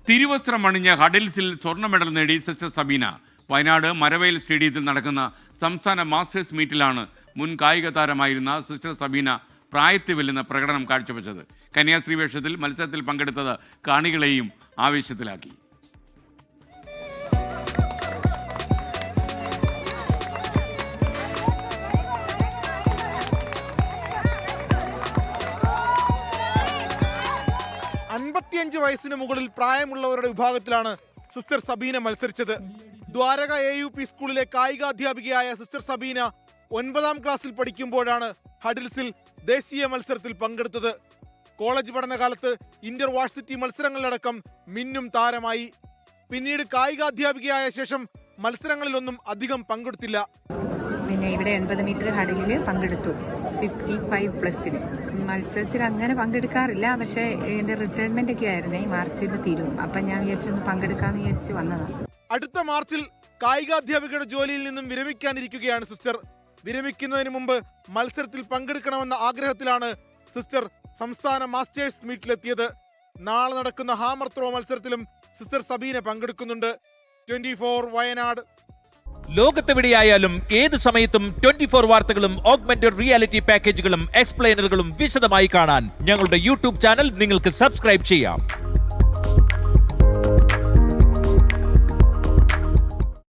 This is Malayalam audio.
തിരുവസ്ത്രം അണിഞ്ഞ ഹഡിൽസിൽ സ്വർണ്ണ മെഡൽ നേടി സിസ്റ്റർ സബീന. വയനാട് മരവയൽ സ്റ്റേഡിയത്തിൽ നടക്കുന്ന സംസ്ഥാന മാസ്റ്റേഴ്സ് മീറ്റിലാണ് മുൻ കായിക താരമായിരുന്ന സിസ്റ്റർ സബീന പ്രായത്തിൽ വെല്ലുന്ന പ്രകടനം കാഴ്ചവെച്ചത്. കന്യാസ്ത്രീ വേഷത്തിൽ മത്സരത്തിൽ പങ്കെടുത്തത് കാണികളെയും ആവേശത്തിലാക്കി. വയസ്സിന് മുകളിൽ പ്രായമുള്ളവരുടെ വിഭാഗത്തിലാണ് സിസ്റ്റർ സബീന മത്സരിച്ചത്. ദ്വാരക AUP സ്കൂളിലെ കായികാധ്യാപികയായ സിസ്റ്റർ സബീന 9ാം ക്ലാസ്സിൽ പഠിക്കുമ്പോഴാണ് ഹഡിൽസിൽ ദേശീയ മത്സരത്തിൽ പങ്കെടുത്തത്. കോളേജ് പഠനകാലത്ത് ഇന്റർ വാഴ്സിറ്റി മത്സരങ്ങളിലടക്കം മിന്നും താരമായി. പിന്നീട് കായികാധ്യാപികയായ ശേഷം മത്സരങ്ങളിലൊന്നും അധികം പങ്കെടുത്തില്ല. പിന്നെ ഇവിടെ 80 മീറ്റർ ഹഡിലിൽ പങ്കെടുത്തു. 55+ൽ മത്സരത്തിൽ അങ്ങനെ പങ്കെടുക്കാറില്ല. പക്ഷേ എൻ്റെ റിട്ടയർമെന്റ് ഒക്കെ ആയിരുന്നേ, മാർച്ചിൽ തീരും. അപ്പം ഞാൻ വിചാരിച്ചൊന്ന് പങ്കെടുക്കാമെന്ന് വിചാരിച്ച് വന്നതാണ്. അടുത്ത മാർച്ചിൽ കായികാധ്യാപികയുടെ ജോലിയിൽ നിന്നും വിരമിക്കാനിരിക്കുകയാണ് സിസ്റ്റർ. വിരമിക്കുന്നതിന് മുമ്പ് മത്സരത്തിൽ പങ്കെടുക്കണമെന്ന ആഗ്രഹത്തിലാണ് സിസ്റ്റർ സംസ്ഥാന മാസ്റ്റേഴ്സ് മീറ്റിലെത്തിയത്. നാളെ നടക്കുന്ന ഹാമർ ത്രോ മത്സരത്തിലും സിസ്റ്റർ സബീന പങ്കെടുക്കുന്നുണ്ട്. 24 വയനാട്. ലോകത്തെവിടെയായാലും ഏത് സമയത്തും 24 വാർത്തകളും ഓഗ്മെന്റഡ് റിയാലിറ്റി പാക്കേജുകളും എക്സ്പ്ലെയിനറുകളും വിശദമായി കാണാൻ ഞങ്ങളുടെ യൂട്യൂബ് ചാനൽ നിങ്ങൾക്ക് സബ്സ്ക്രൈബ് ചെയ്യാം.